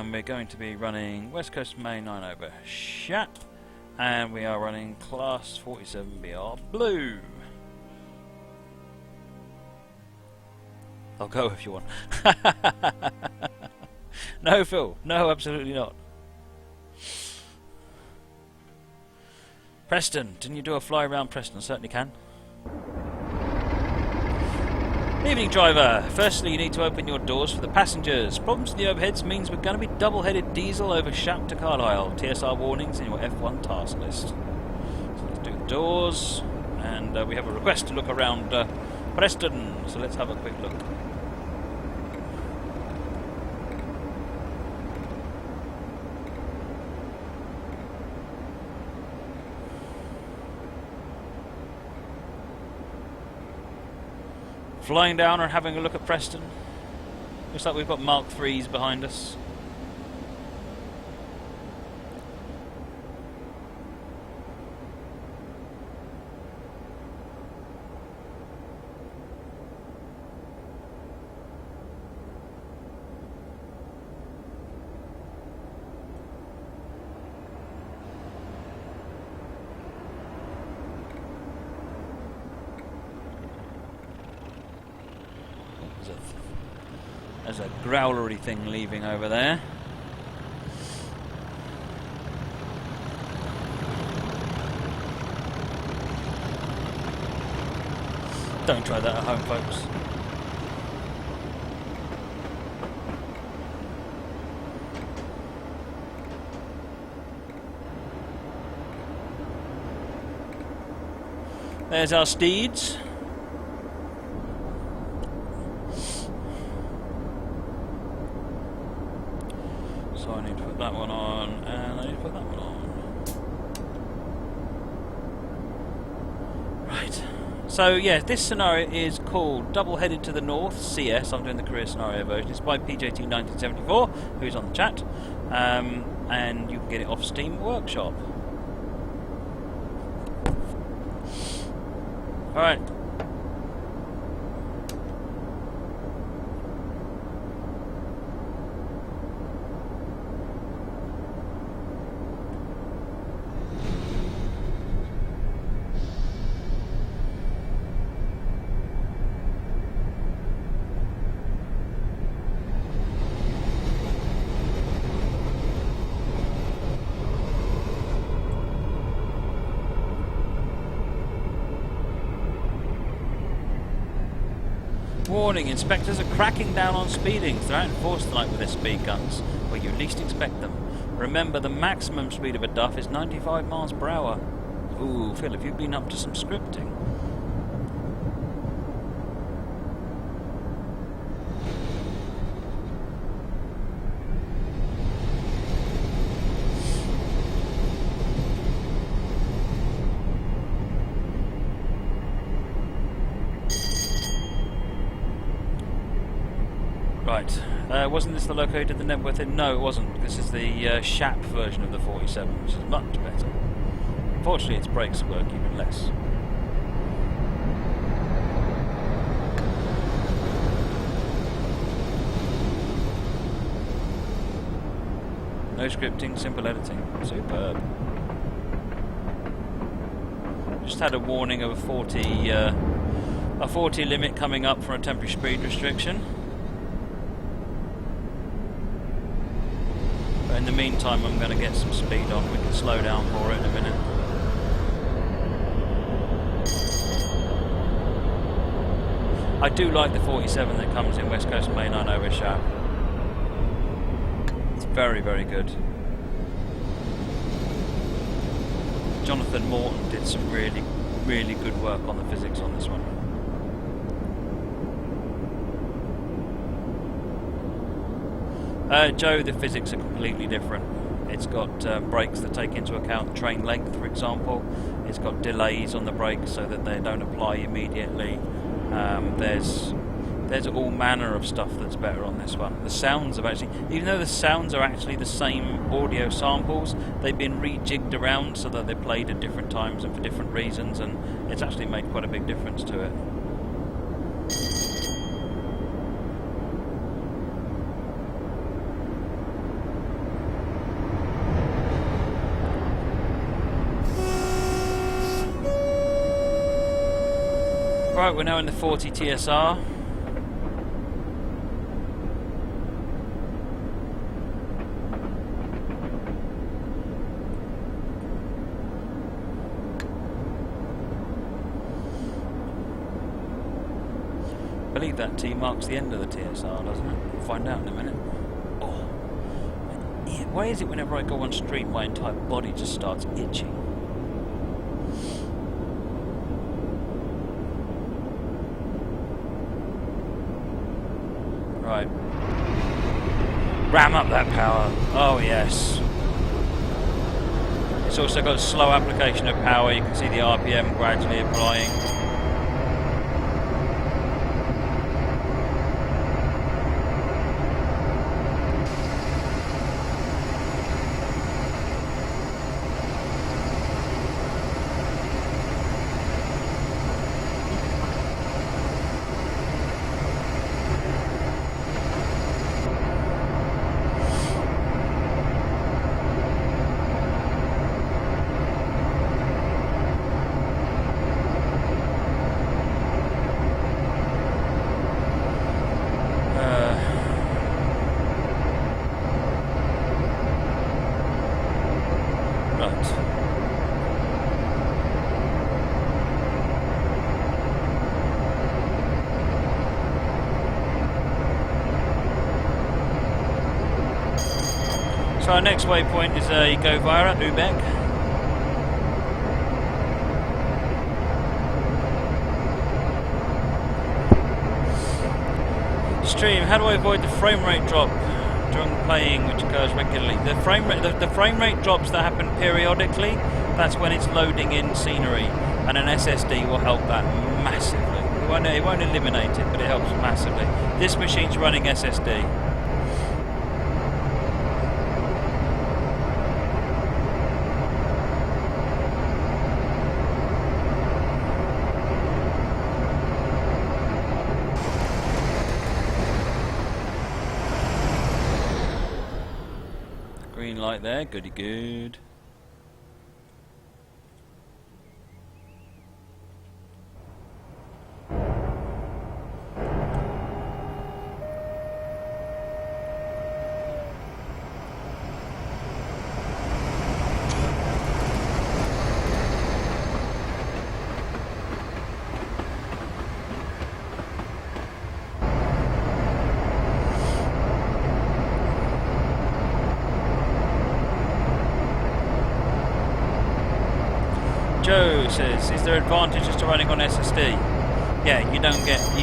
We're going to be running West Coast Main 9 over Shap, and we are running Class 47BR Blue. I'll go if you want. No, Phil. No, absolutely not. Preston, didn't you do a fly around Preston? Certainly can. Evening, driver. Firstly, you need to open your doors for the passengers. Problems with the overheads means we're going to be double-headed diesel over Shap to Carlisle. TSR warnings in your F1 task list. So let's do the doors, and we have a request to look around Preston. So let's have a quick look. Flying down and having a look at Preston. Looks like we've got Mark III's behind us. There's a growlery thing leaving over there. Don't try that at home, folks. There's our steeds. So I need to put that one on, and I need to put that one on. Right. So yeah, this scenario is called Double-Headed to the North, CS. I'm doing the career scenario version. It's by PJT1974, who's on the chat. And you can get it off Steam Workshop. Alright. Warning, inspectors are cracking down on speeding. They're out in force tonight with their speed guns, where you least expect them. Remember, the maximum speed of a duff is 95 miles per hour. Ooh, Phil, have you been up to some scripting? Right, wasn't this the Locomotive the Nebworth in? No, it wasn't. This is the Shap version of the 47, which is much better. Unfortunately, its brakes work even less. No scripting, simple editing. Superb. Just had a warning of a 40 limit coming up for a temporary speed restriction. But in the meantime, I'm going to get some speed on. We can slow down for it in a minute. I do like the 47 that comes in West Coast Main 9 over Shap. It's very, very good. Jonathan Morton did some really, really good work on the physics on this one. Joe, the physics are completely different. It's got brakes that take into account train length, for example. It's got delays on the brakes so that they don't apply immediately. There's all manner of stuff that's better on this one. The sounds have actually, even though the sounds are actually the same audio samples, they've been rejigged around so that they're played at different times and for different reasons, and it's actually made quite a big difference to it. Right, we're now in the 40 TSR. I believe that T marks the end of the TSR, doesn't it? We'll find out in a minute. Oh, yeah, why is it whenever I go on street my entire body just starts itching? Right. Ram up that power. Oh yes. It's also got a slow application of power. You can see the RPM gradually applying. So our next waypoint is you go via Ubeck. Stream, how do I avoid the frame rate drop during playing, which occurs regularly? The frame rate drops that happen periodically, that's when it's loading in scenery, and an SSD will help that massively. It won't eliminate it, but it helps massively. This machine's running SSD. Green light there, goody good. Joe says, is there advantages to running on SSD? Yeah, you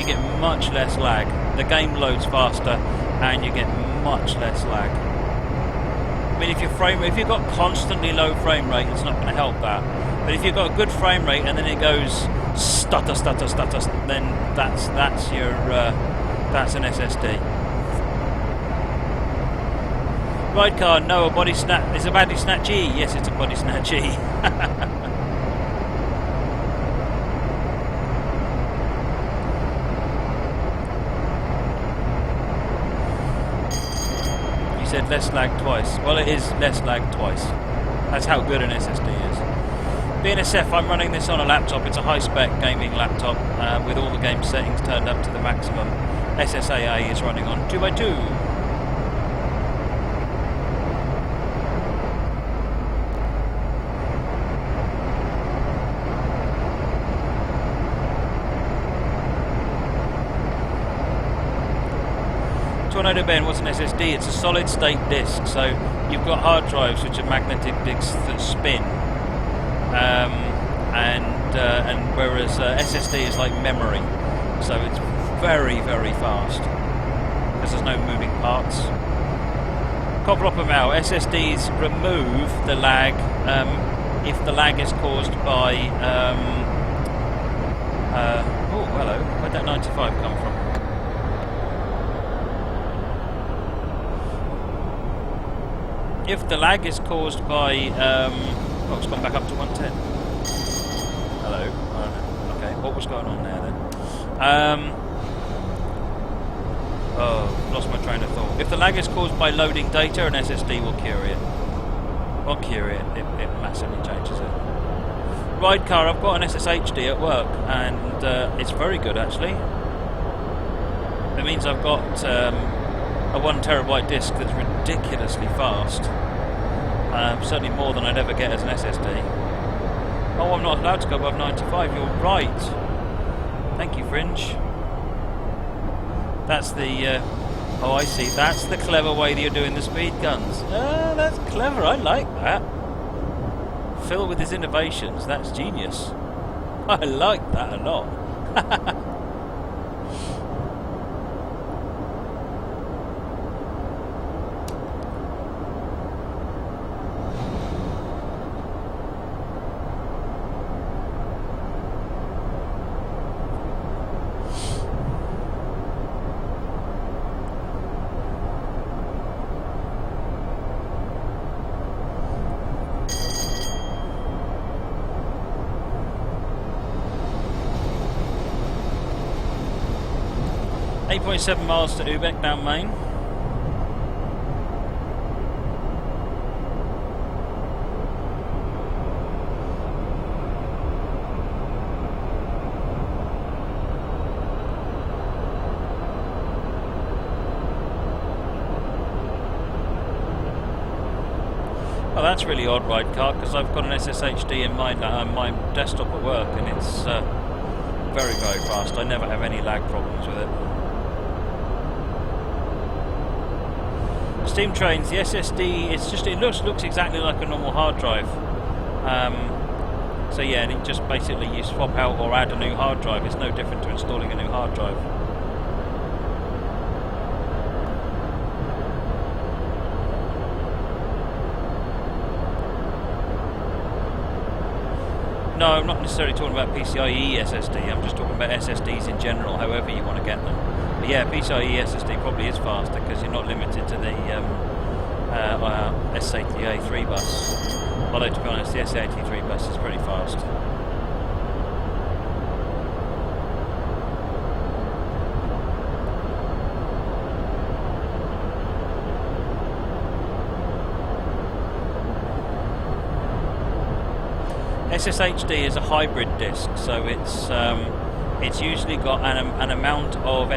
get much less lag. The game loads faster and you get much less lag. I mean, if you've got constantly low frame rate, it's not going to help that. But if you've got a good frame rate and then it goes stutter, then that's an SSD. Ride car, no, a body snatch. Is a body snatchy? Yes, it's a body snatchy. Said less lag twice. Well, it is less lag twice. That's how good an SSD is. BNSF, I'm running this on a laptop. It's a high-spec gaming laptop with all the game settings turned up to the maximum. SSAA is running on 2x2. Tornado Ben, what's an SSD? It's a solid state disk, so you've got hard drives which are magnetic disks that spin, and whereas SSD is like memory, so it's very, very fast because there's no moving parts. Coplopamau, SSDs remove the lag if the lag is caused by oh hello, where'd that 95 come from? If the lag is caused by, oh, it's gone back up to 110. Hello. Okay, what was going on there then? Oh, lost my train of thought. If the lag is caused by loading data, an SSD will cure it. Won't cure it. It massively changes it. ride car, I've got an SSHD at work, and it's very good actually. It means I've got a 1 terabyte disk that's ridiculously fast. Certainly more than I'd ever get as an SSD. Oh, I'm not allowed to go above 95, you're right. Thank you, Fringe. That's the... oh, I see. That's the clever way that you're doing the speed guns. Oh, that's clever. I like that. Phil with his innovations. That's genius. I like that a lot. 8.7 miles to Ubeck down Main. Oh, that's really odd, ride car, because I've got an SSHD in my desktop at work, and it's very, very fast. I never have any lag problems with it. Steam trains, the SSD, it looks exactly like a normal hard drive. So yeah, and it just basically you swap out or add a new hard drive. It's no different to installing a new hard drive. No, I'm not necessarily talking about PCIe SSD, I'm just talking about SSDs in general, however you want to get them. But yeah, PCIe SSD probably is faster because you're not limited to the SATA 3 bus. Although to be honest, the SATA 3 bus is pretty fast. SSHD is a hybrid disk, so it's usually got an amount of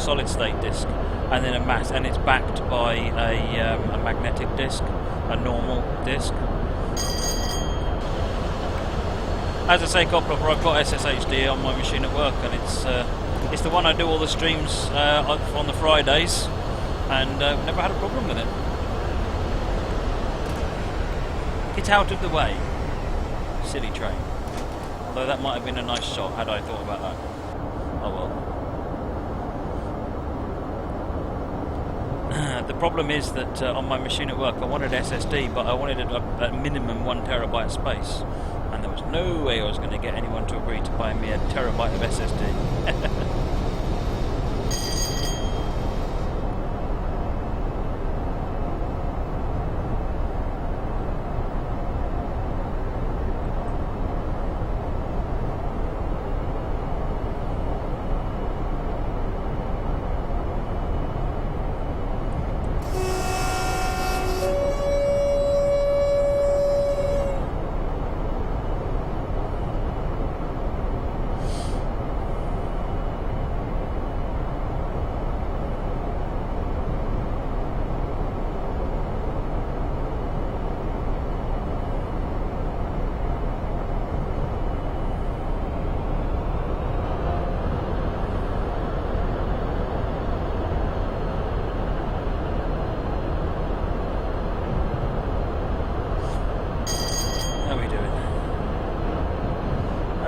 solid state disk, and then a mass, and it's backed by a magnetic disk, a normal disk. As I say, Coploper, I've got SSHD on my machine at work, and it's the one I do all the streams on the Fridays, and never had a problem with it. Get out of the way. Silly train. Although that might have been a nice shot had I thought about that. Oh well. The problem is that on my machine at work I wanted SSD, but I wanted a minimum 1 terabyte space, and there was no way I was going to get anyone to agree to buy me a terabyte of SSD.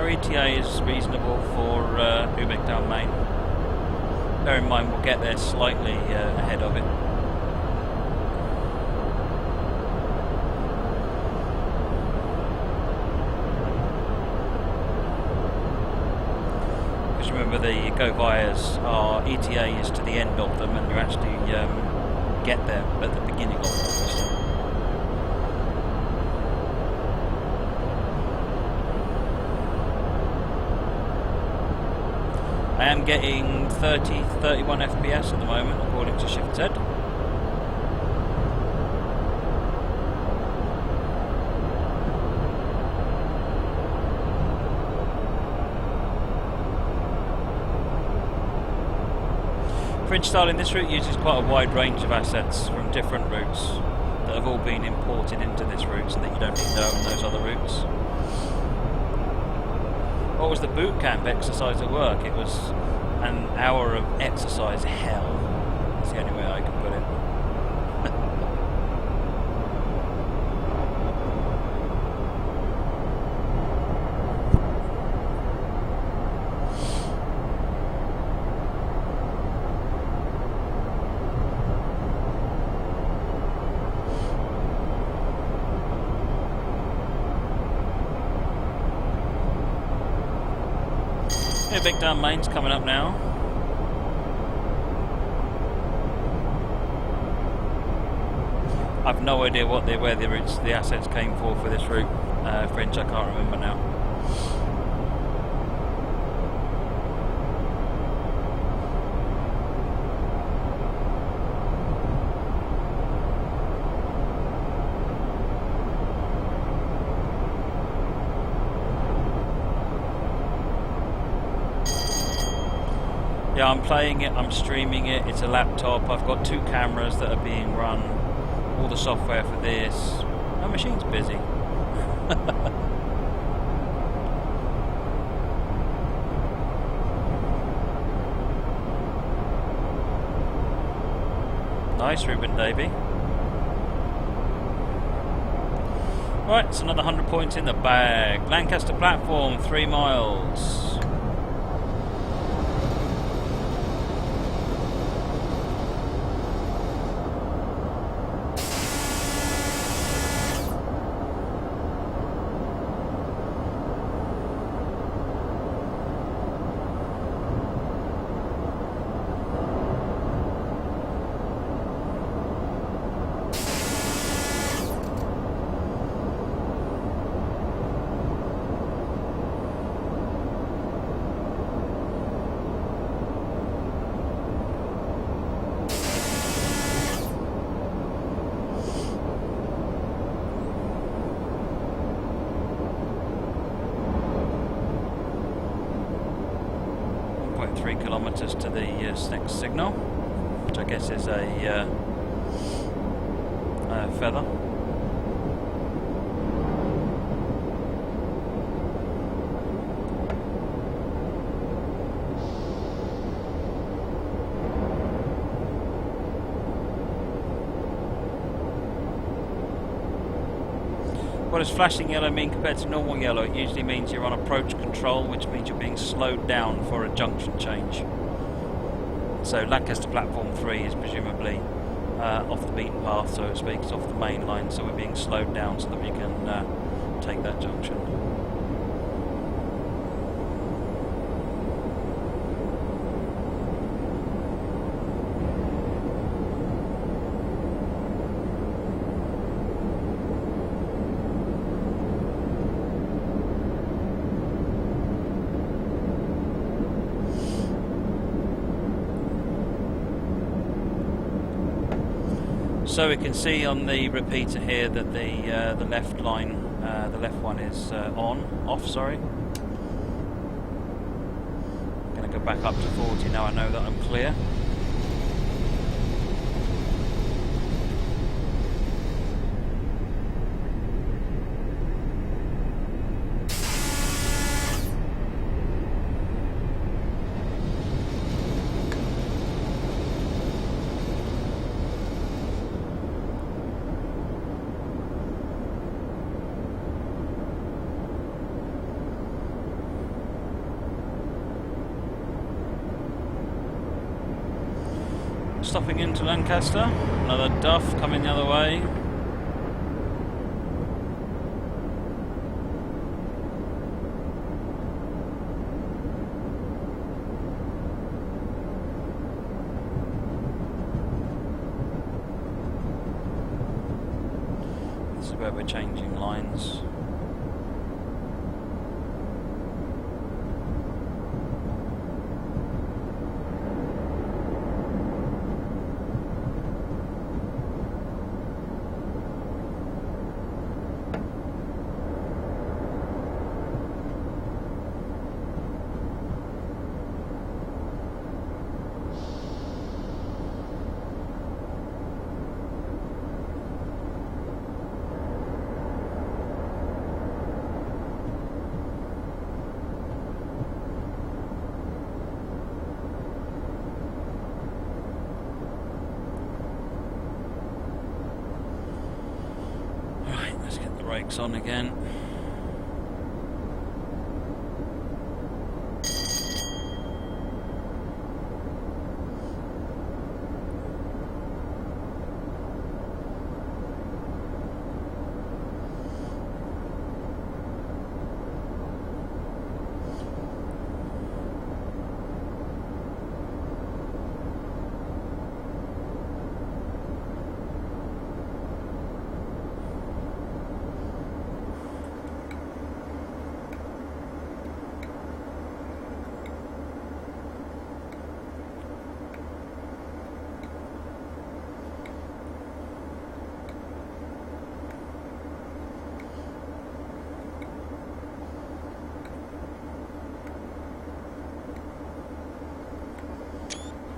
ETA is reasonable for Ubeck down Main. Bear in mind we'll get there slightly ahead of it. Because remember, the go vias are ETA is to the end of them, and you actually get there at the beginning of them. I am getting 31 FPS at the moment, according to Shift Z. Fridge styling this route uses quite a wide range of assets from different routes that have all been imported into this route so that you don't need to own those other routes. What was the boot camp exercise at work? It was an hour of exercise hell. That's the only way I can put it. Big Down Main's coming up now. I've no idea where the assets came for this route, Fringe. I can't remember now. Yeah, I'm playing it, I'm streaming it, it's a laptop, I've got 2 cameras that are being run, all the software for this. My machine's busy. Nice, Ruben Davey. Right, it's another 100 points in the bag. Lancaster platform, 3 miles. Kilometres to the next signal, which I guess is a feather. What does flashing yellow mean compared to normal yellow? It usually means you're on approach control, which means you're being slowed down for a junction change. So Lancaster platform 3 is presumably off the beaten path, so to speak. It's off the main line, so we're being slowed down so that we can take that junction. So we can see on the repeater here that the left line, the left one is off. Sorry. I'm going to go back up to 40 now. I know that I'm clear. Stopping into Lancaster, another Duff coming the other way. This is where we're changing lines. Brakes on again.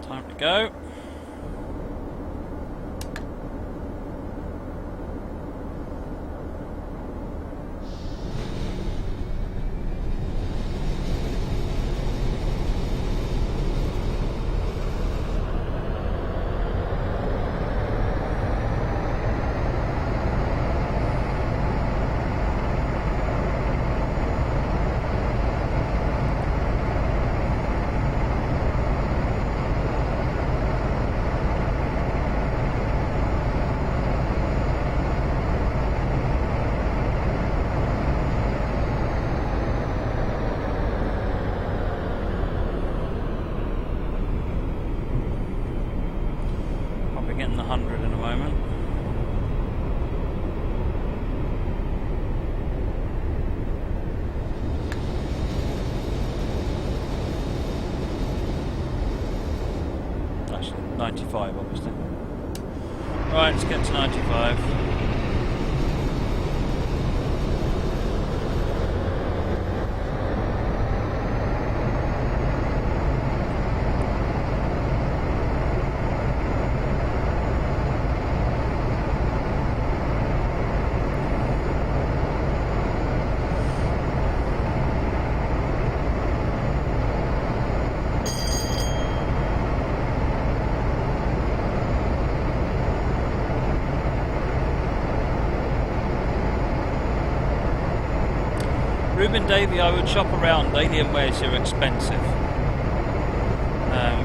Time to go. Getting the 100 in a moment. Actually, 95 obviously. Right, let's get to 95. Ruben Davey, I would shop around. Alienwares are expensive.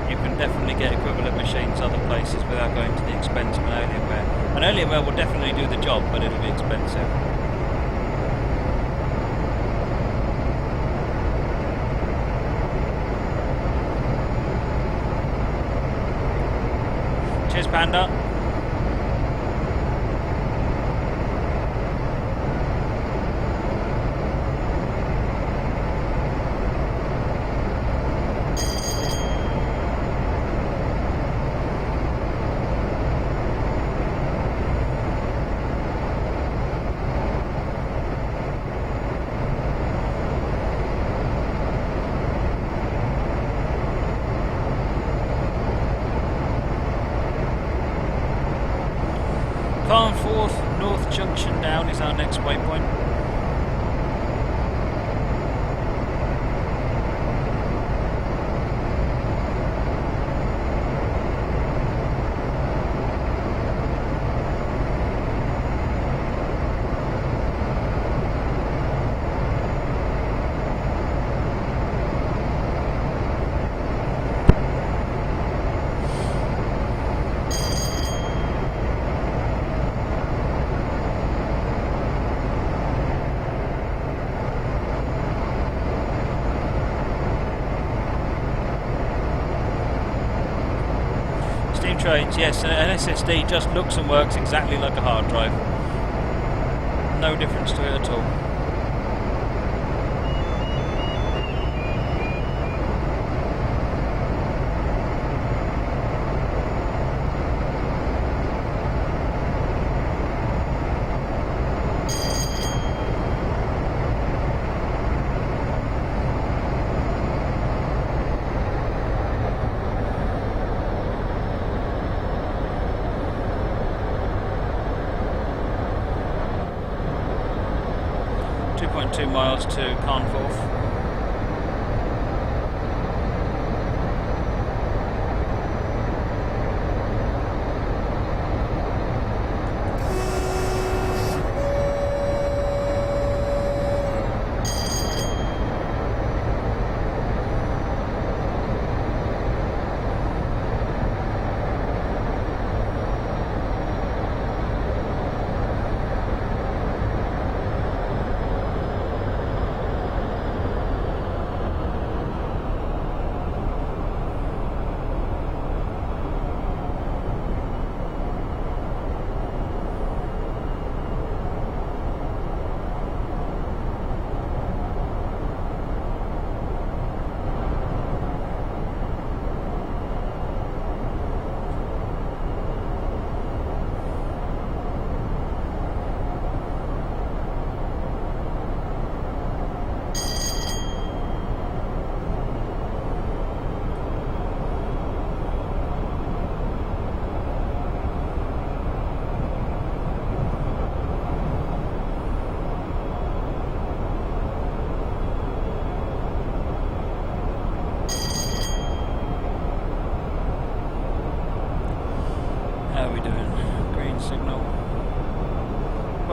You can definitely get equivalent machines other places without going to the expense of an Alienware. An Alienware will definitely do the job, but it'll be expensive. Cheers, Panda. Carnforth North Junction down is our next waypoint. Trains, yes, an SSD just looks and works exactly like a hard drive. No difference to it at all. Miles to Carnforth.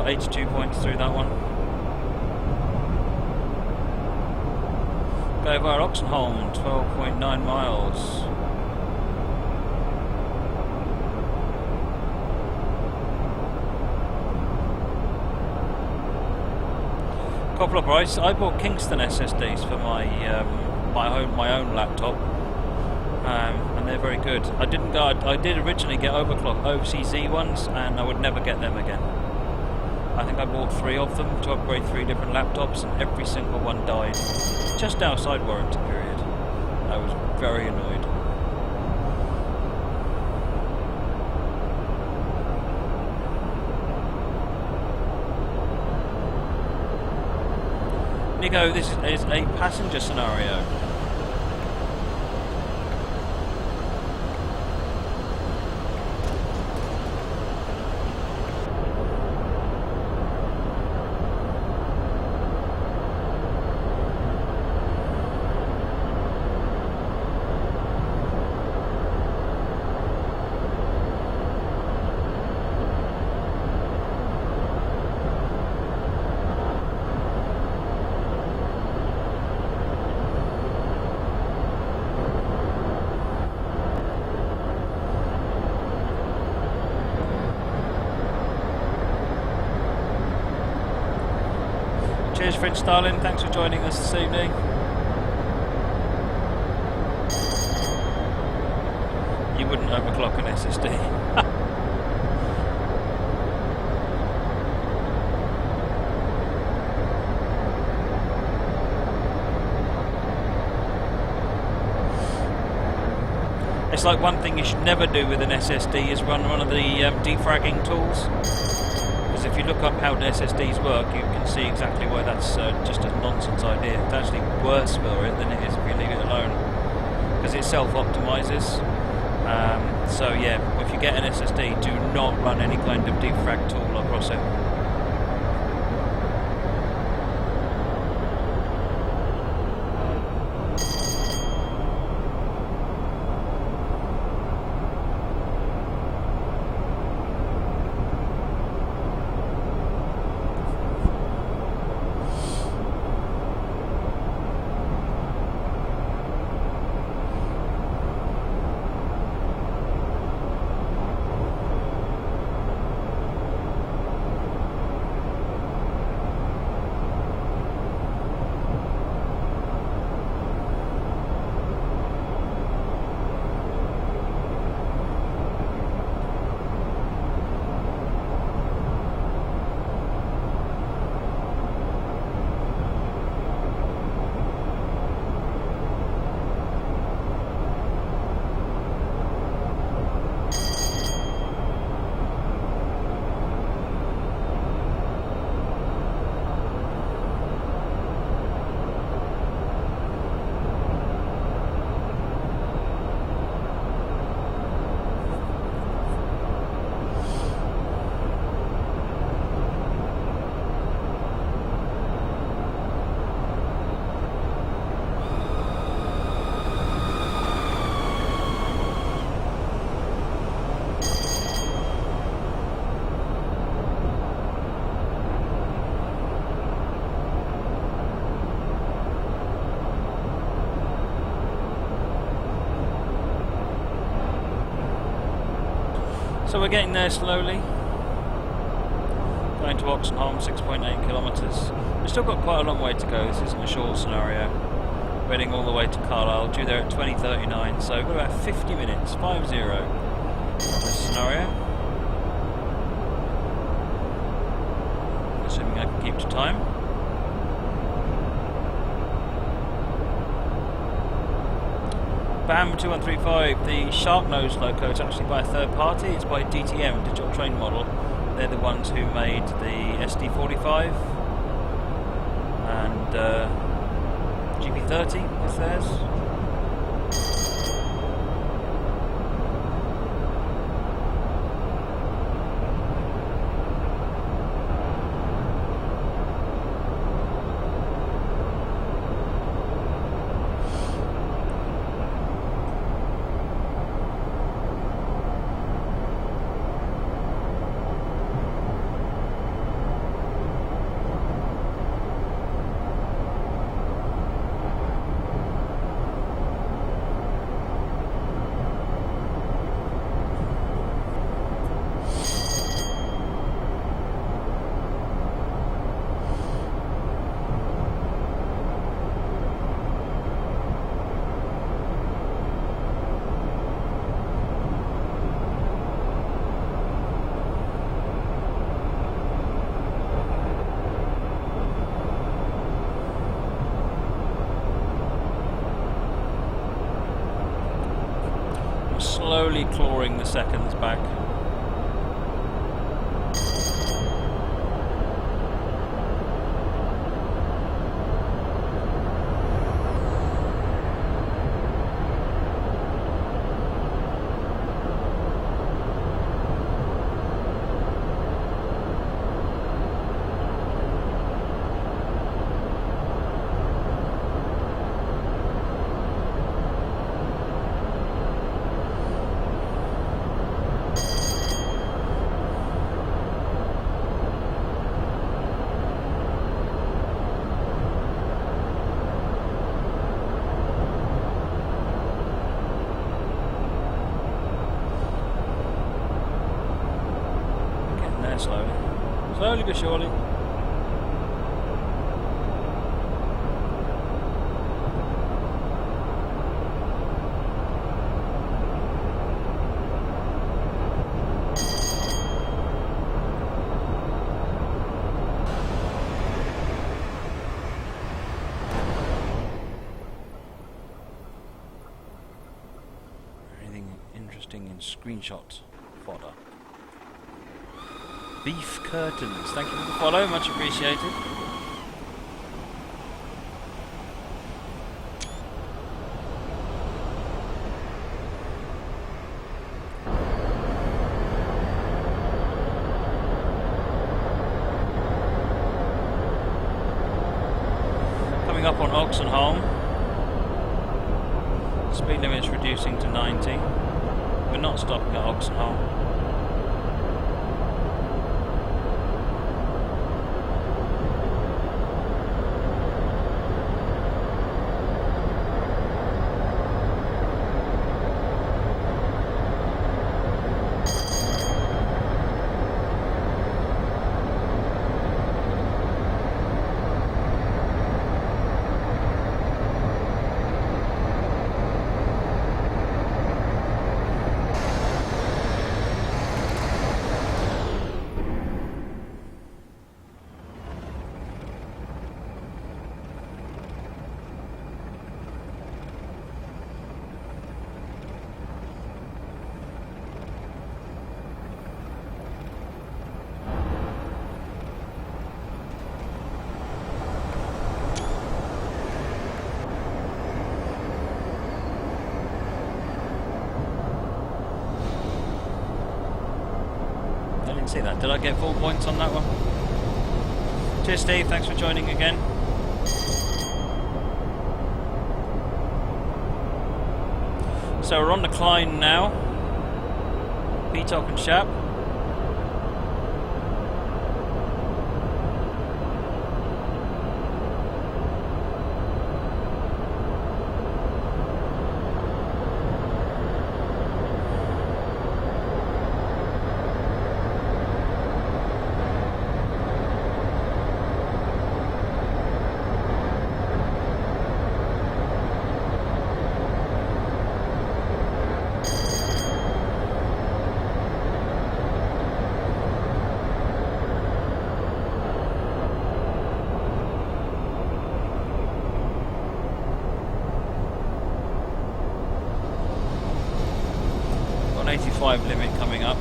got 82 points through that one. Go via Oxenholme, 12.9 miles. Couple of price. I bought Kingston SSDs for my my own laptop, and they're very good. I did originally get overclock OCZ ones, and I would never get them again. I think I bought 3 of them to upgrade 3 different laptops, and every single one died just outside warranty period. I was very annoyed. Nico, this is a passenger scenario. Cheers, Fridge Starlin. Thanks for joining us this evening. You wouldn't overclock an SSD. It's like one thing you should never do with an SSD is run one of the defragging tools. If you look up how the SSDs work, you can see exactly why that's just a nonsense idea. It's actually worse for it than it is if you leave it alone, because it self-optimizes. So yeah, if you get an SSD, do not run any kind of defrag tool across it. So we're getting there slowly. Going to Oxenholme, 6.8 kilometres. We've still got quite a long way to go. This isn't a short scenario. We're heading all the way to Carlisle, due there at 20:39. So we've got about 50 minutes, 5-0 on this scenario. Assuming I can keep to time. BAM 2135, the Sharp Nose loco is actually by a third party. It's by DTM, Digital Train Model. They're the ones who made the SD45 and GP30 is theirs. clawing the seconds back. Slowly but surely. Anything interesting in screenshot fodder? Beef curtains. Thank you for the follow, much appreciated. Coming up on Oxenholme. Speed limit's reducing to 90. We're not stopping at Oxenholme. See that? Did I get full points on that one? Cheers, Steve. Thanks for joining again. So we're on the Clyde now. Peacock and Shap. Got an 85 limit coming up.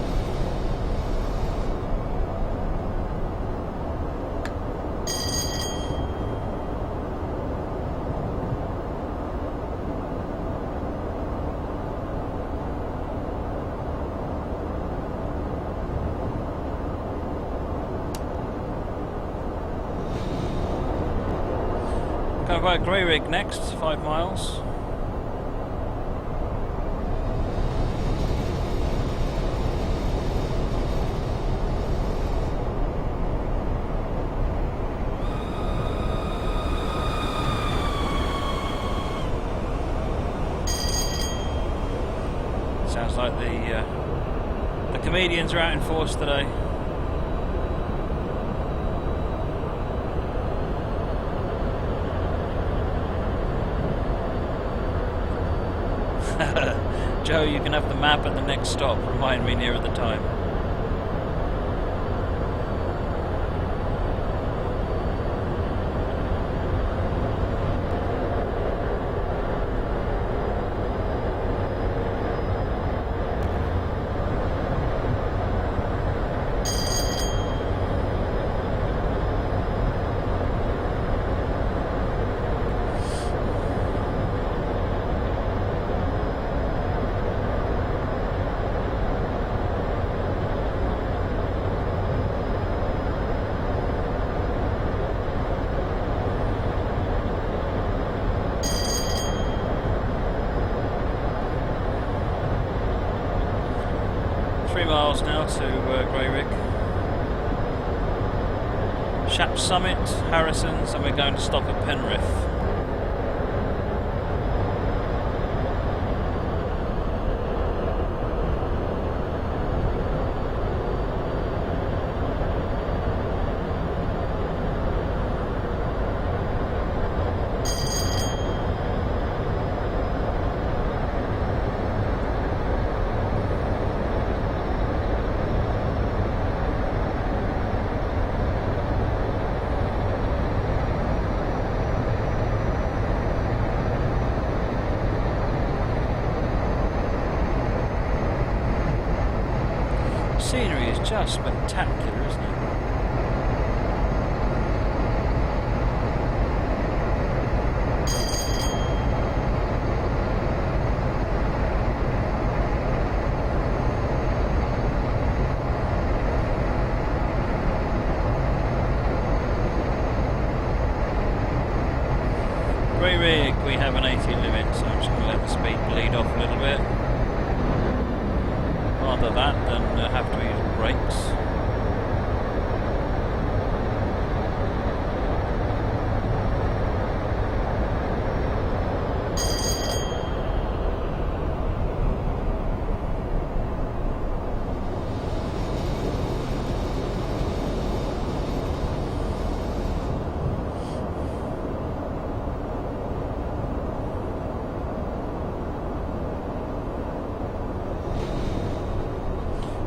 Going by Grey Rig next, 5 miles. Sounds like the comedians are out in force today. Joe, you can have the map at the next stop. Remind me nearer the time. Shap Summit, Harrison's, and we're going to stop at Penrith. Scenery is just spectacular, isn't it? Grey rig, we have an 80 limit, so I'm just going to let the speed bleed off a little bit. Rather that than have to use brakes.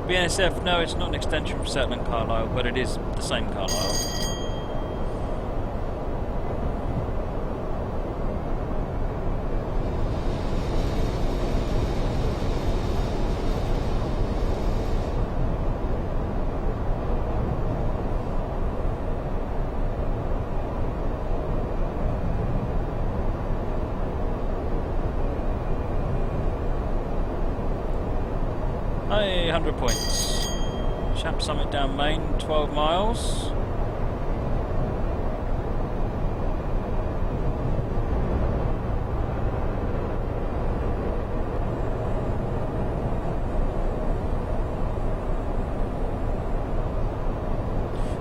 BNSF, no, it's not an extension from Settlement Carlisle, but it is the same Carlisle. Hey, 100 points. Shap Summit down Main, 12 miles.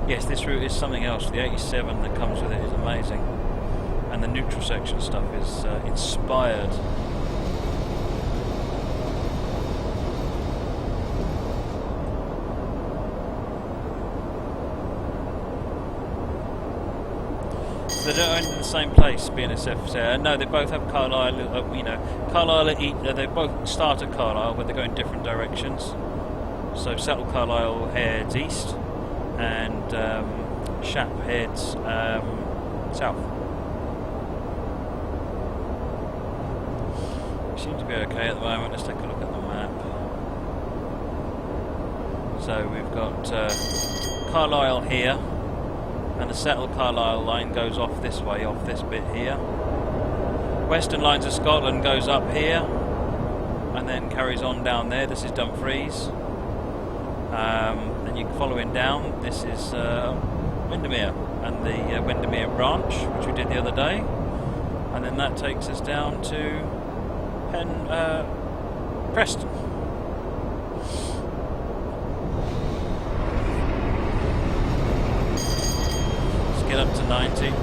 Yes, this route is something else. The 87 that comes with it is amazing. And the neutral section stuff is inspired. They don't own in the same place, BNSF. No, they both have Carlisle, Carlisle they both start at Carlisle, but they go in different directions. So Settle Carlisle heads east, and Shap heads south. We seem to be okay at the moment. Let's take a look at the map. So we've got Carlisle here. And the Settle Carlisle line goes off this way, off this bit here. Western Lines of Scotland goes up here and then carries on down there. This is Dumfries. Then you following down, this is Windermere and the Windermere branch, which we did the other day. And then that takes us down to Preston. Get up to 90.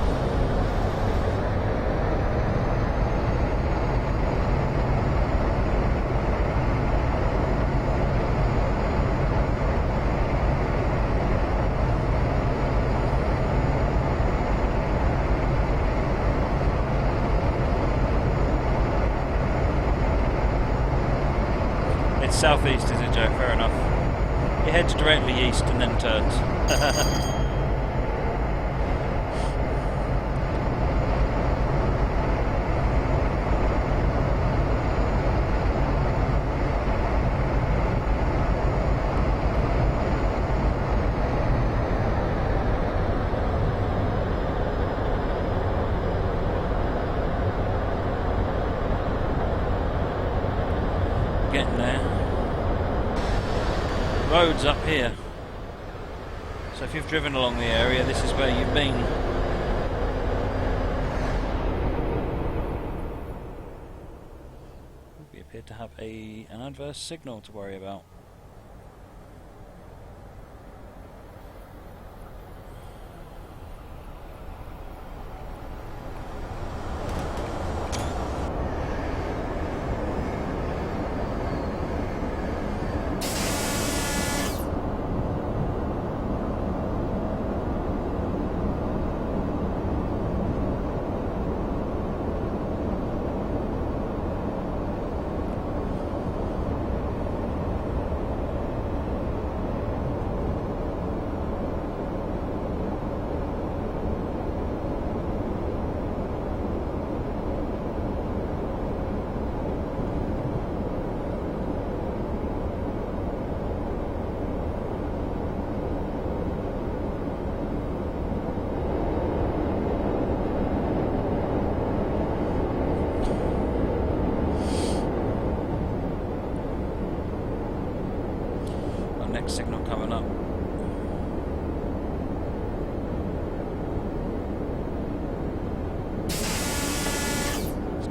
It's southeast, is it, Joe? Fair enough. It heads directly east and then turns. Getting there. Roads up here. So if you've driven along the area, this is where you've been. We appear to have an adverse signal to worry about.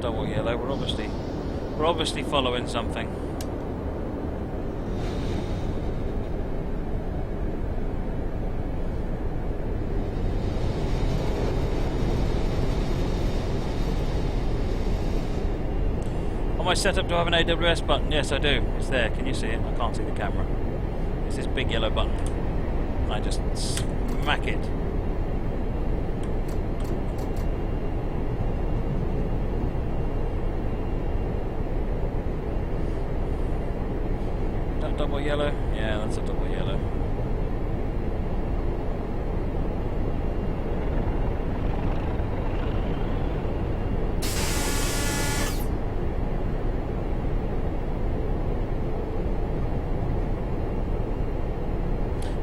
double yellow. We're obviously following something. Am I set up to have an AWS button? Yes, I do. It's there. Can you see it? I can't see the camera. It's this big yellow button. I just smack it. That double yellow? Yeah, that's a double yellow.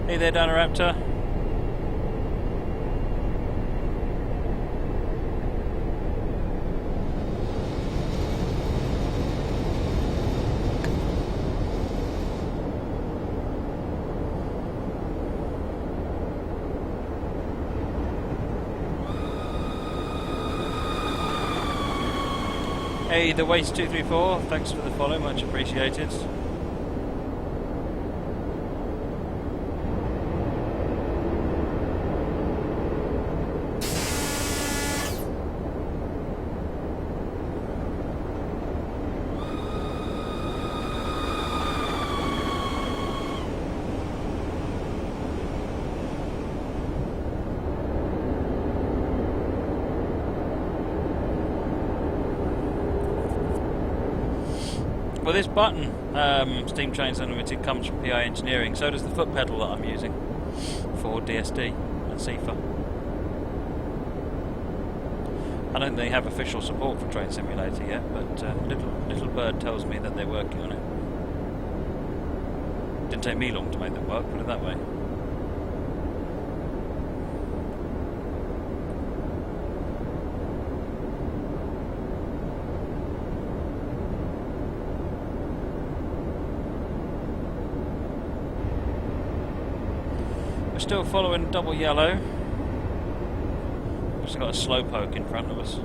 Hey there, Dynaraptor. Hey, the Waste234, thanks for the follow, much appreciated. Well, this button, Steam Trains Unlimited, comes from PI Engineering. So does the foot pedal that I'm using for DSD and CIFA. I don't think they have official support for Train Simulator yet, but little bird tells me that they're working on it. Didn't take me long to make that work, put it that way. We're still following double yellow. We've just got a slowpoke in front of us.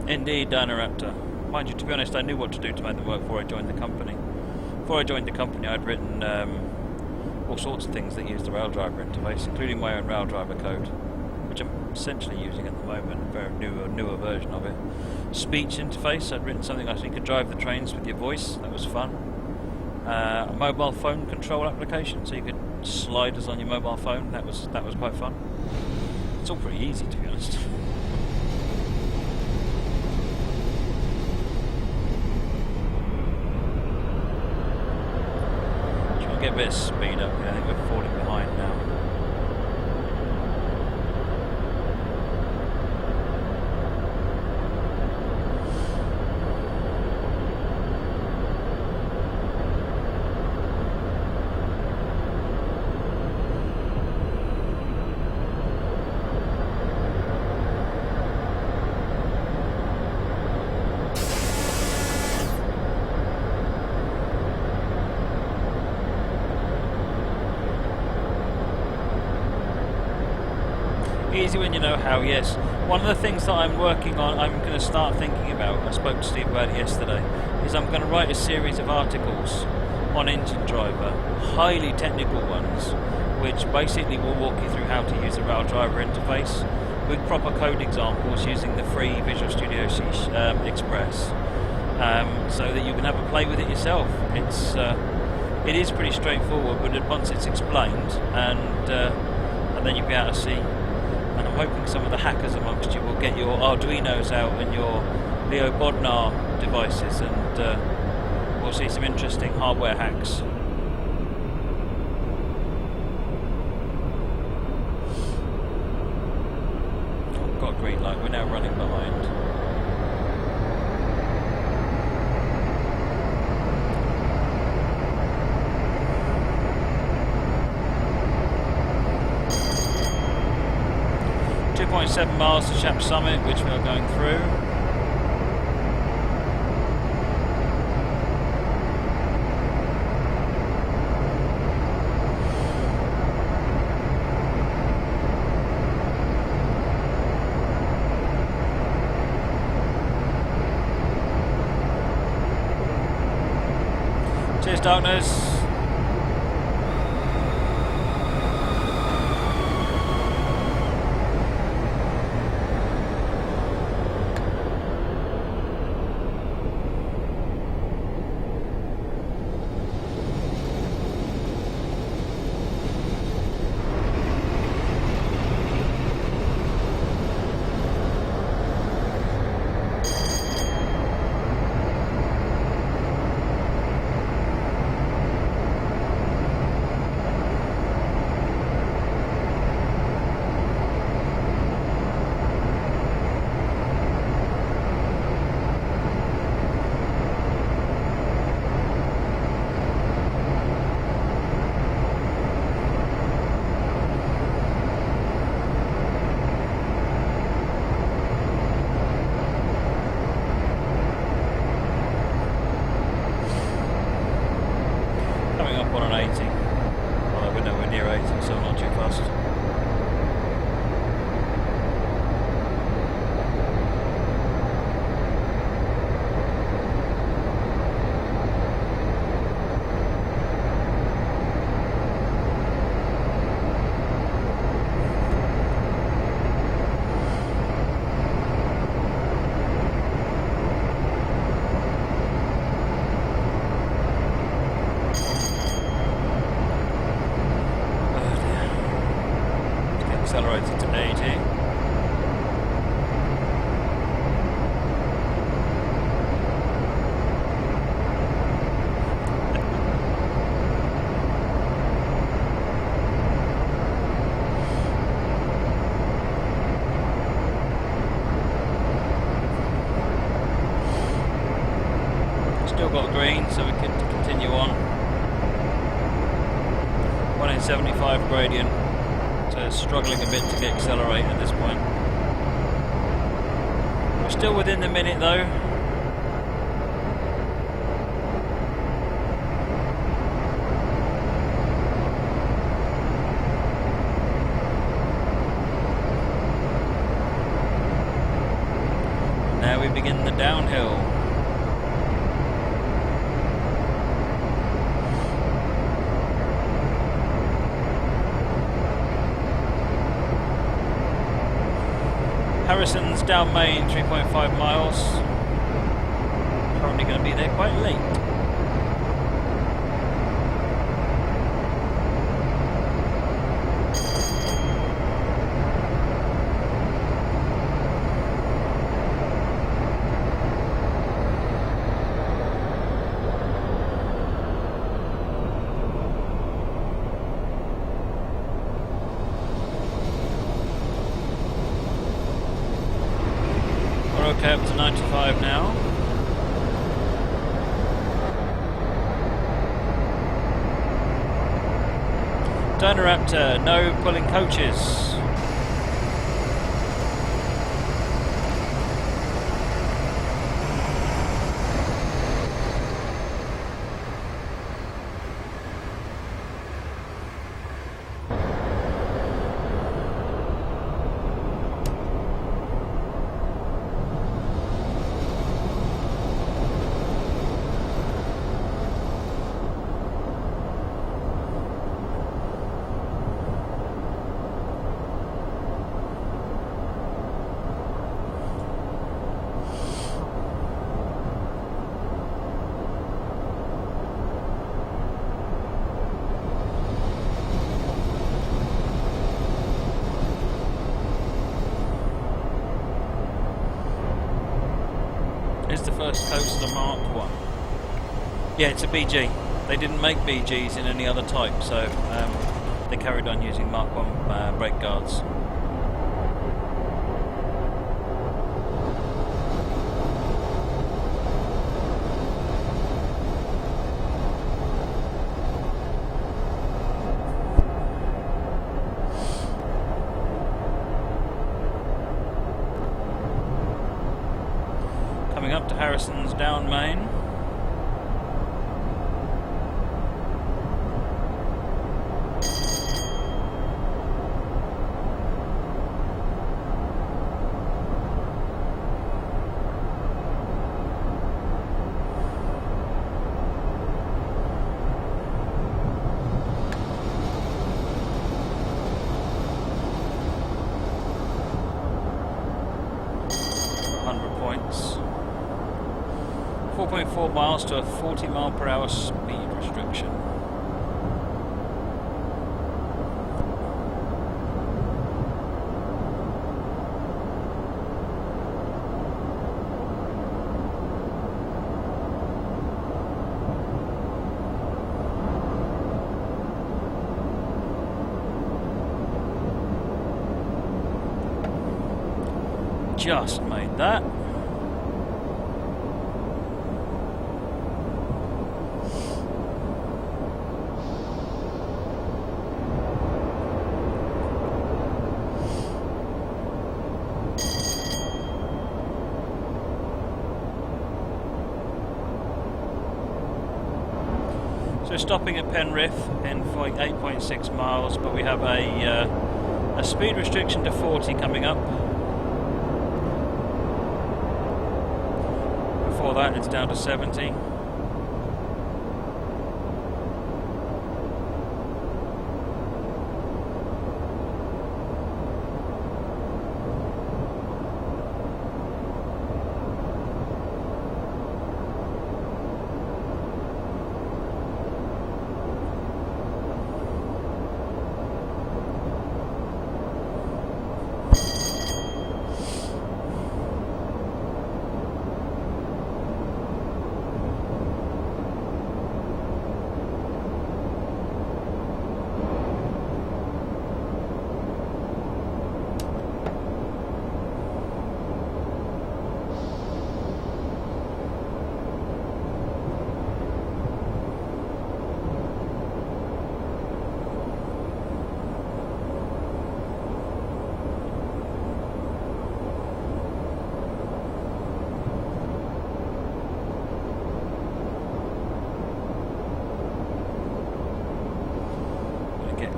Indeed, Dynaraptor. Mind you, to be honest, I knew what to do to make them work before I joined the company. Before I joined the company, I'd written all sorts of things that used the rail driver interface, including my own rail driver code, which I'm essentially using at the moment, a very newer version of it. Speech interface, I'd written something like so you could drive the trains with your voice, that was fun. A mobile phone control application, so you could slide us on your mobile phone, that was quite fun. It's all pretty easy, to be honest. Try and get a bit of speed up here, I think we're falling behind now. 'Easy when you know how, yes. One of the things that I'm working on, I'm going to start thinking about, I spoke to Steve about it yesterday, is I'm going to write a series of articles on Engine Driver, highly technical ones, which basically will walk you through how to use the rail driver interface with proper code examples using the free Visual Studio C Express, so that you can have a play with it yourself. It is pretty straightforward, but once it's explained, and then you'll be able to see. And I'm hoping some of the hackers amongst you will get your Arduinos out and your Leo Bodnar devices, and we'll see some interesting hardware hacks. Oh, got green light, we're now running behind. .7 miles to Shap Summit, which we are going through. darkness. Accelerated to 80. Still got green, so we can continue on. 1 in 75 gradient. Struggling a bit to accelerate at this point. We're still within the minute though. Now we begin the downhill. Harrison's down main, 3.5 miles. Currently going to be there quite late. Okay, up to 95 now. Donor Raptor, no pulling coaches. Is the first coaster Mark 1? Yeah, it's a BG. They didn't make BGs in any other type, so they carried on using Mark 1 brake guards. Coming up to Harrison's down main. points. 4.4 miles to a 40 mile per hour speed restriction. Just made that. So stopping at Penrith in 8.6 miles, but we have a speed restriction to 40 coming up. Before that it's down to 70.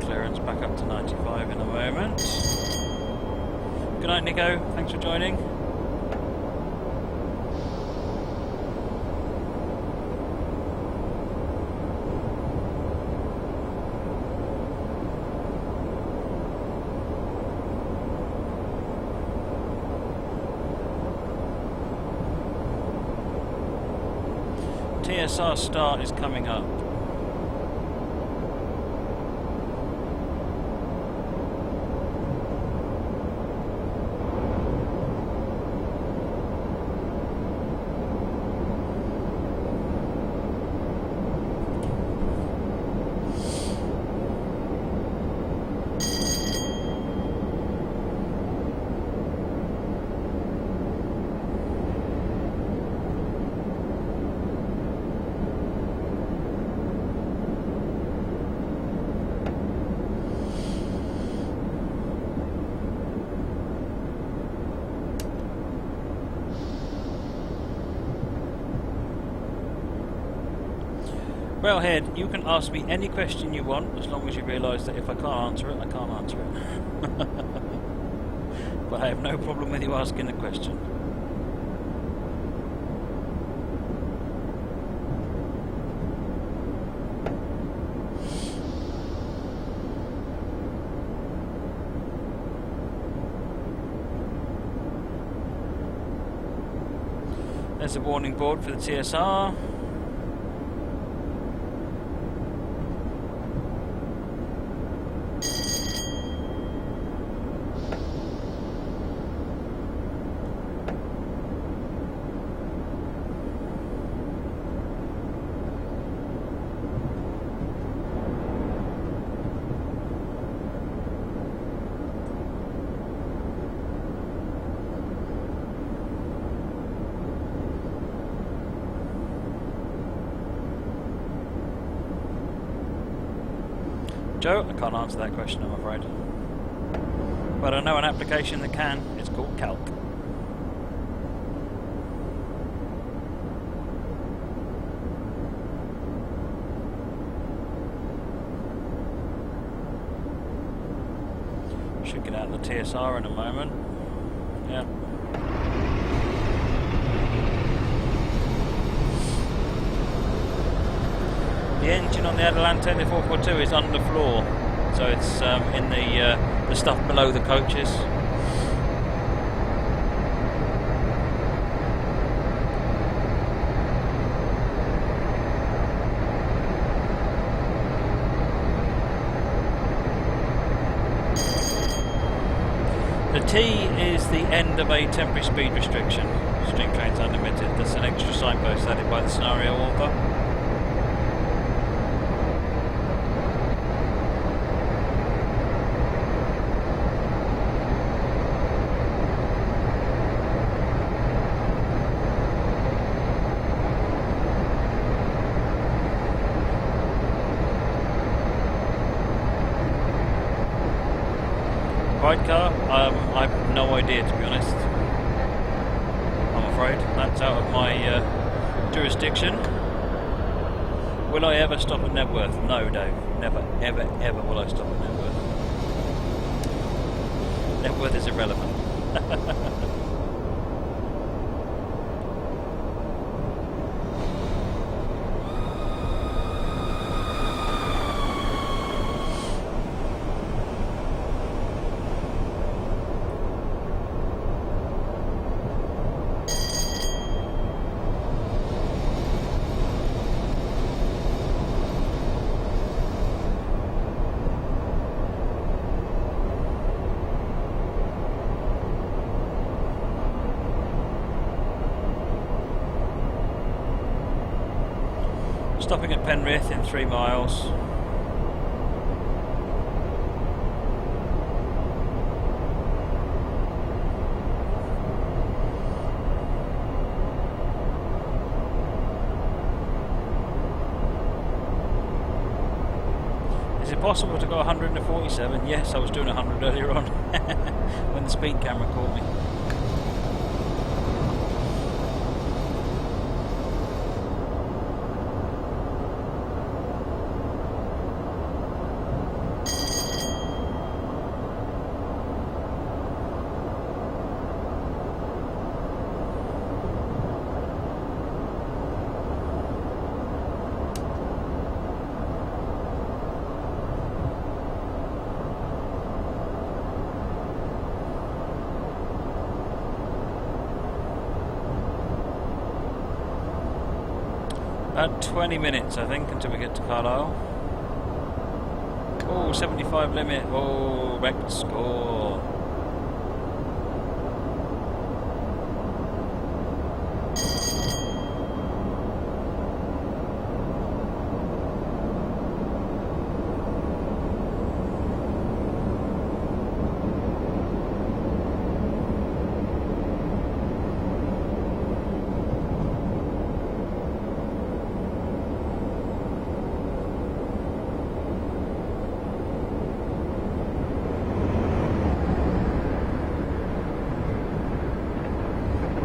Clearance back up to 95 in a moment. Good night, Nico. Thanks for joining. TSR start is coming up. Well, Head, you can ask me any question you want, as long as you realise that if I can't answer it, I can't answer it. But I have no problem with you asking a question. There's a warning board for the TSR. Joe, I can't answer that question, I'm afraid. But I know an application that can. It's called Calc. Should get out of the TSR in a moment. Yeah. The engine on the Adelante, the 442, is underfloor, so it's in the stuff below the coaches. end of a temporary speed restriction. Stream trains unlimited. That's an extra signpost added by the scenario author. Ride car? I have no idea, to be honest. I'm afraid that's out of my jurisdiction. Will I ever stop at Nebworth? No, Dave. Never, ever, ever will I stop at Nebworth. Nebworth is irrelevant. Stopping at Penrith in 3 miles. Is it possible to go 147? Yes, I was doing 100 earlier on when the speed camera caught me. About 20 minutes, I think, until we get to Carlisle. Oh, 75 limit. Oh, wrecked score.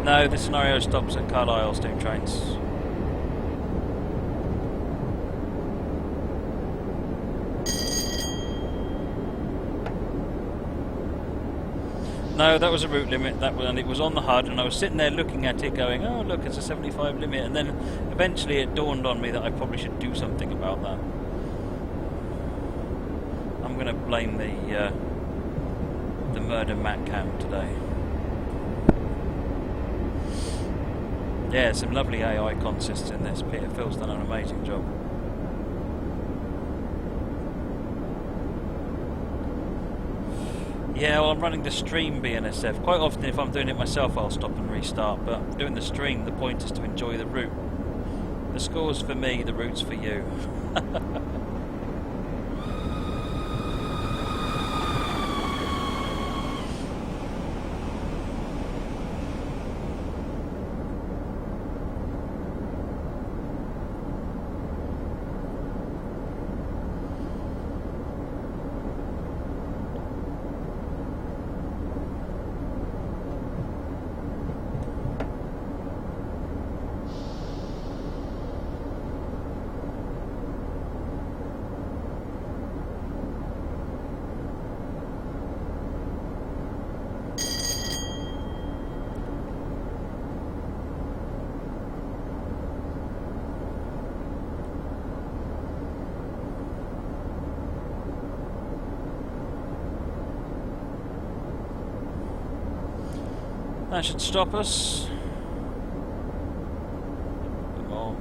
No, the scenario stops at Carlisle steam trains. No, that was a route limit, and it was on the HUD, and I was sitting there looking at it going, oh look, it's a 75 limit, and then eventually it dawned on me that I probably should do something about that. I'm going to blame the murder Mac cam today. Yeah, some lovely AI consists in this. Peter Phil's done an amazing job. Yeah, well, I'm running the stream BNSF. Quite often, if I'm doing it myself, I'll stop and restart. But doing the stream, the point is to enjoy the route. The score's for me, the route's for you. That should stop us. Come on.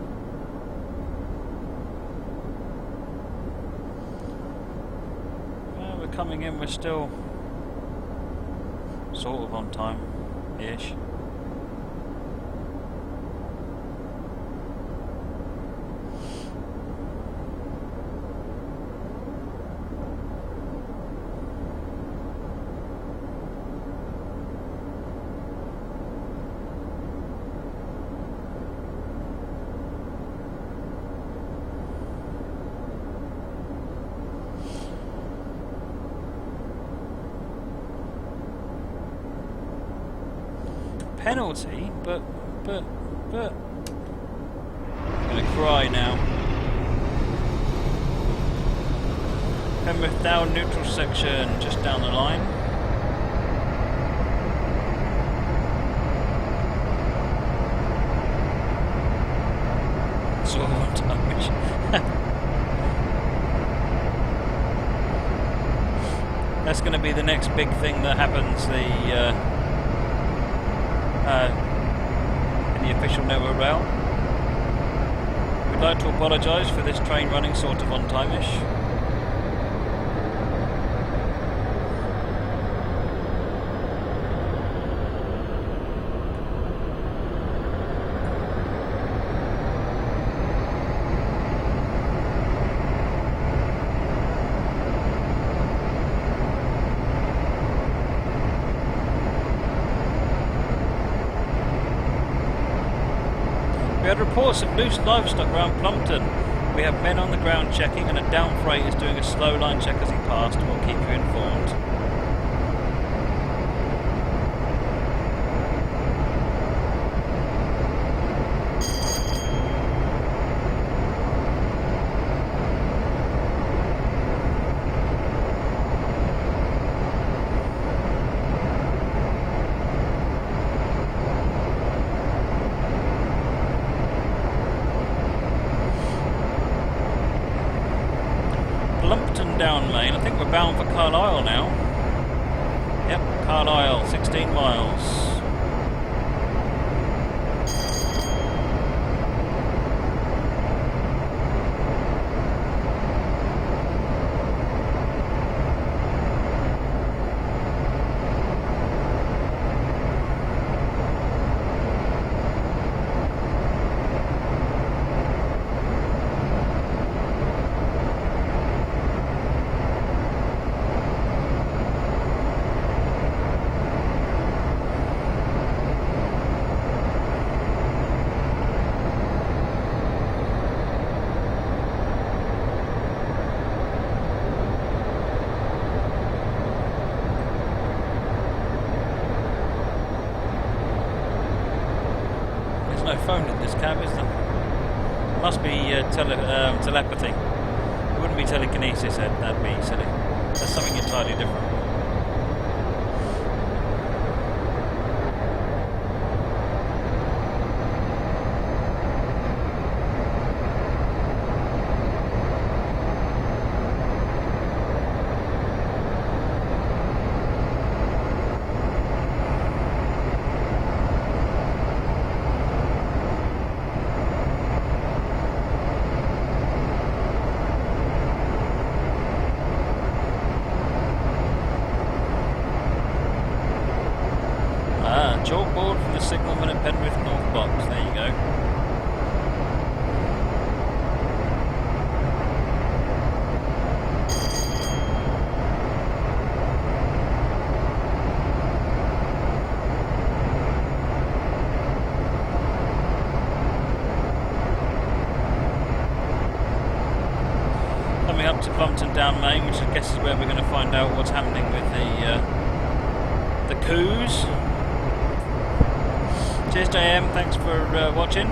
Well, we're coming in, we're still sort of on time. Ish. Penalty, but I'm gonna cry now. Penrith down neutral section, just down the line. It's all on damage. That's going to be the next big thing that happens. In the official network rail. We'd like to apologise for this train running sort of on time-ish. We had reports of loose livestock around Plumpton. We have men on the ground checking, and a down freight is doing a slow line check as he passed. We'll keep you informed. Down lane. I think we're bound for Carlisle now. Yep, Carlisle, 16 miles. Phone in this cab, is there? Must be telepathy. It wouldn't be telekinesis, that'd be silly. That's something entirely different. Chalkboard from the signalman at Penrith North Box. There you go. Coming up to Plumpton Down Lane, which I guess is where we're going to find out what's happening with the coups. Cheers JM, thanks for watching.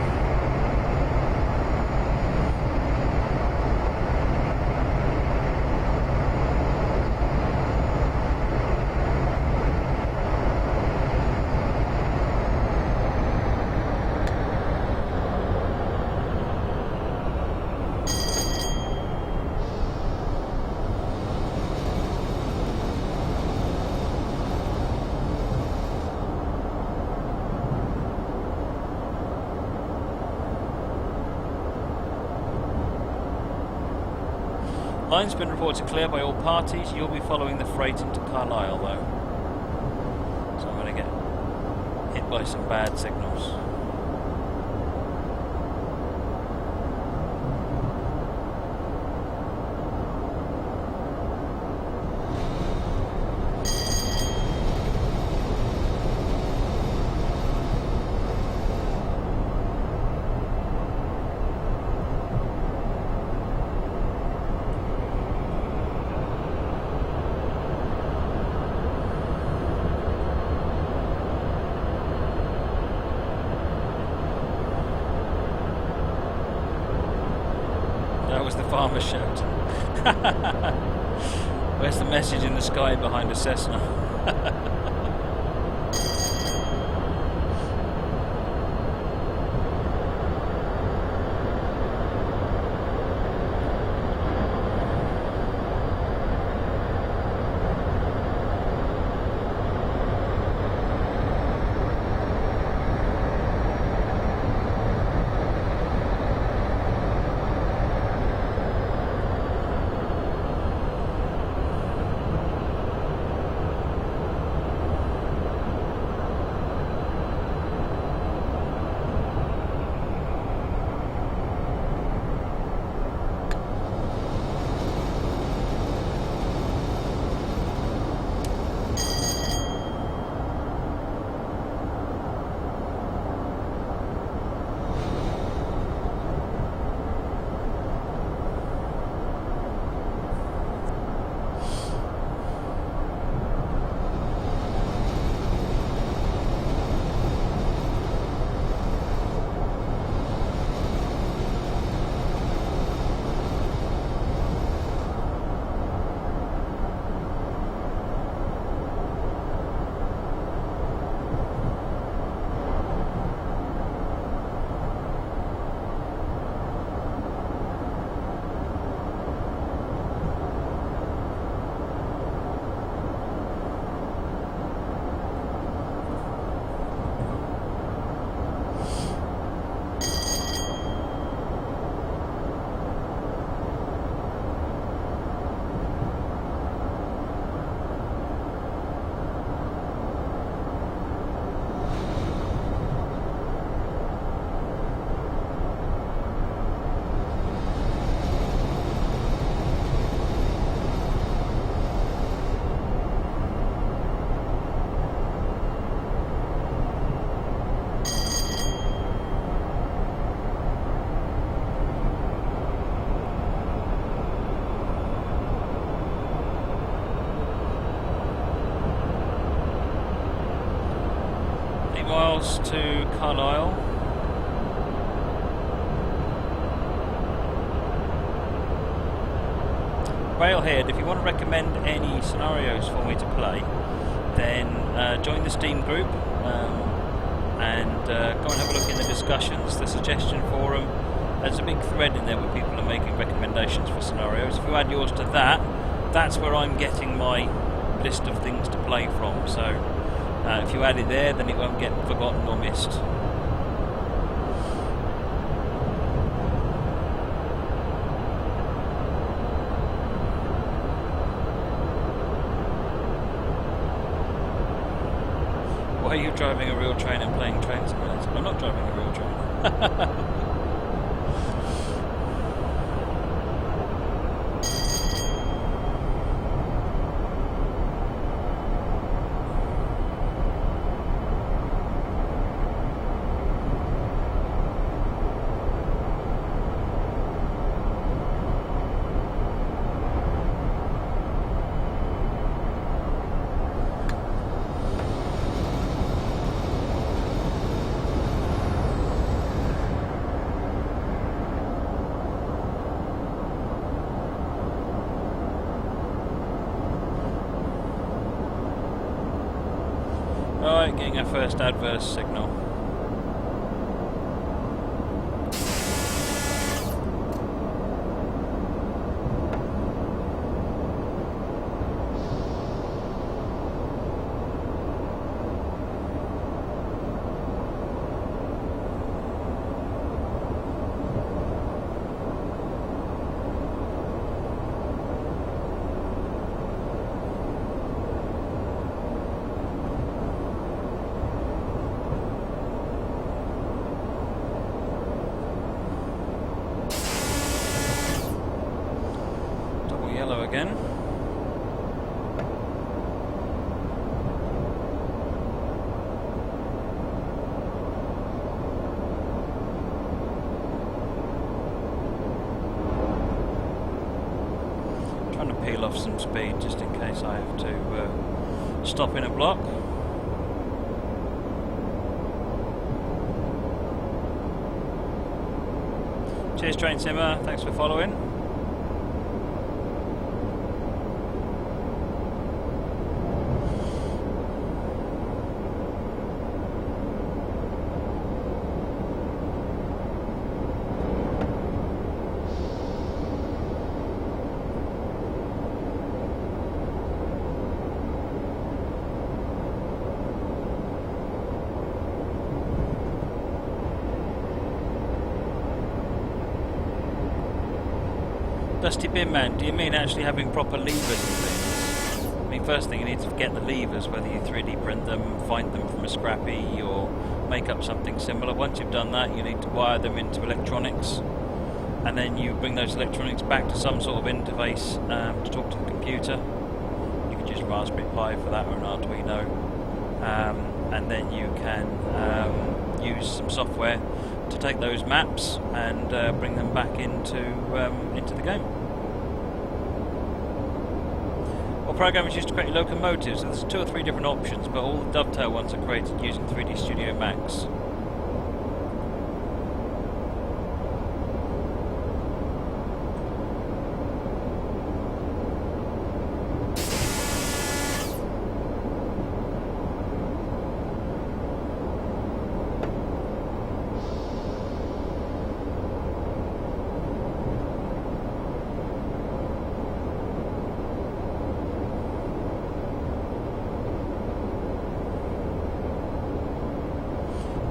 Line's been reported clear by all parties. You'll be following the freight into Carlisle though. So I'm going to get like some bad signals. That was the farmer's shout. Where's the message in the sky behind a Cessna? Miles to Carlisle. Railhead, if you want to recommend any scenarios for me to play, then join the Steam group and go and have a look in the discussions, the suggestion forum. There's a big thread in there where people are making recommendations for scenarios. If you add yours to that, that's where I'm getting my list of things to play from. So if you add it there, then it won't get forgotten or missed. Why are you driving a real train and playing Train Simulator? I'm not driving a real train. Right, getting our first adverse signal. off some speed just in case I have to stop in a block. Cheers, Train Simmer. Thanks for following. Dusty Bin Man, do you mean actually having proper levers and things? I mean, first thing you need to get the levers, whether you 3D print them, find them from a scrappy, or make up something similar. Once you've done that, you need to wire them into electronics, and then you bring those electronics back to some sort of interface to talk to the computer. You can use Raspberry Pi for that, or an Arduino, and then you can use some software to take those maps and bring them back into the game. Well, programmers used to create locomotives. There's 2 or 3 different options, but all the dovetail ones are created using 3D Studio Max.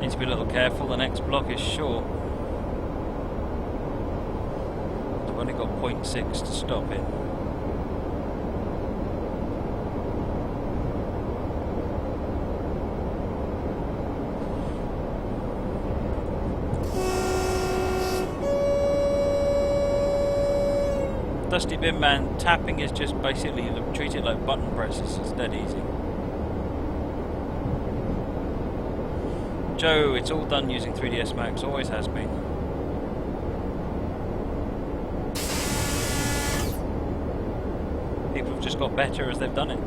Need to be a little careful, the next block is short. I've only got 0.6 to stop in. Dusty Bin Man, tapping is just basically, treat it like button presses, it's dead easy. Joe, it's all done using 3ds Max, always has been. People have just got better as they've done it.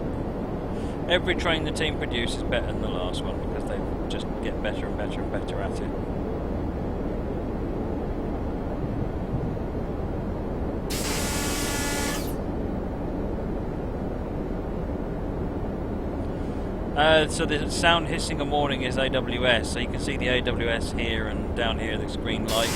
Every train the team produce is better than the last one because they just get better and better and better at it. So the sound hissing a warning is AWS, so you can see the AWS here and down here, this green light.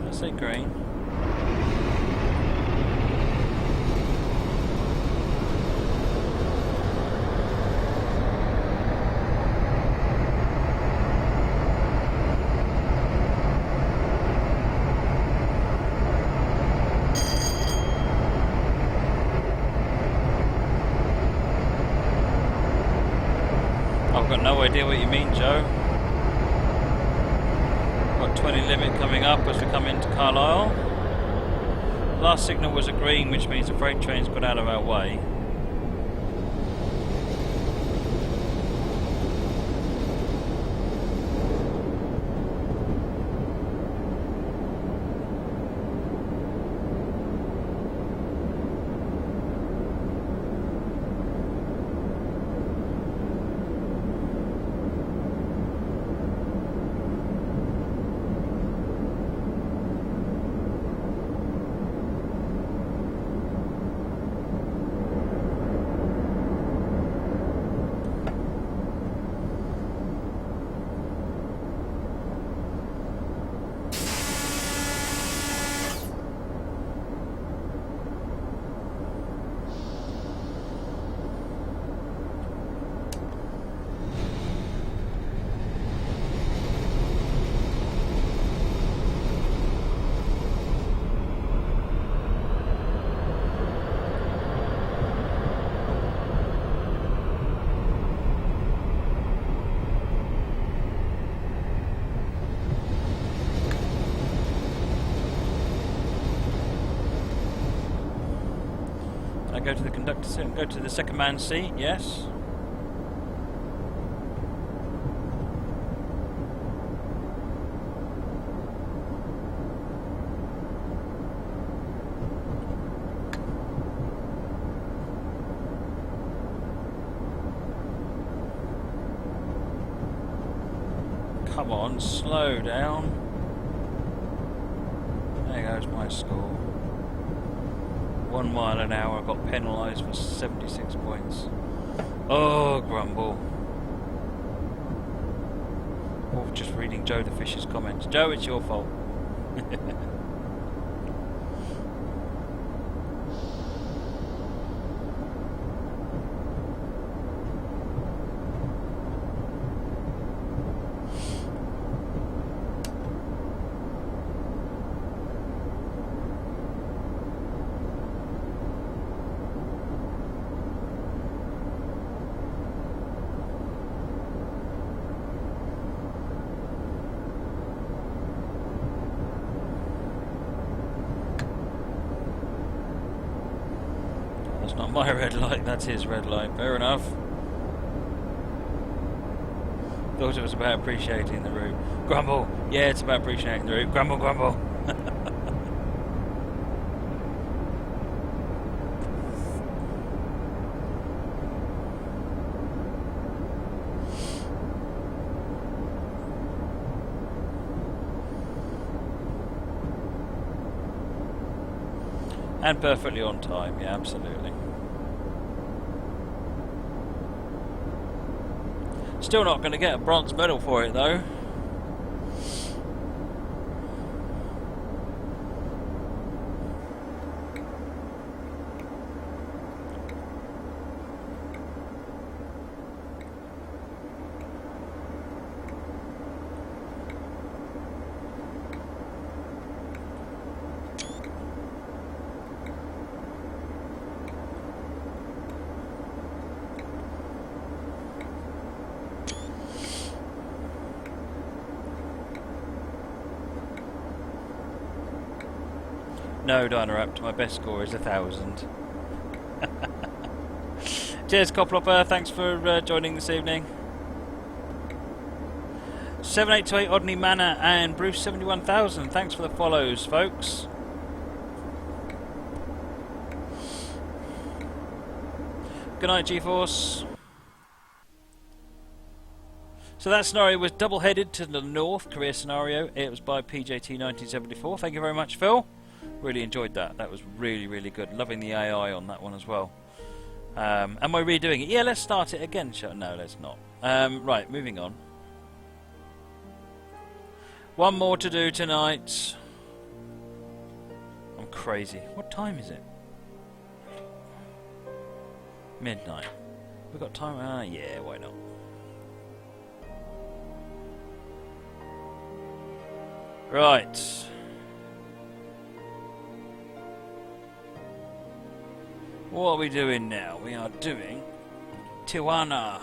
Say green. I've got no idea what you mean, Joe. 20 limit coming up as we come into Carlisle. Last signal was a green, which means the freight train's got out of our way. go to the conductor's seat and go to the second man's seat, yes. Come on, slow down. There goes my score. 1 mile an hour, I got penalised for 76 points. Oh, grumble. Or just reading Joe the Fish's comments. Joe, it's your fault. That's not my red light, that's his red light. Fair enough. Thought it was about appreciating the route. Grumble! Yeah, it's about appreciating the route. Grumble, grumble! And perfectly on time, yeah, absolutely. Still not going to get a bronze medal for it, though. No, Dynarapt, my best score is 1,000. Cheers, Coplopper, thanks for joining this evening. 7828 Odney Manor and Bruce 71,000, thanks for the follows, folks. Good night, GeForce. So that scenario was double-headed to the North Korea scenario. It was by PJT 1974. Thank you very much, Phil. Really enjoyed that. That was really, really good. Loving the AI on that one as well. Am I redoing it? Yeah, let's start it again. No, let's not. Right, moving on. One more to do tonight. I'm crazy. What time is it? Midnight. We've got time? Yeah, why not? Right. What are we doing now? We are doing Tijuana.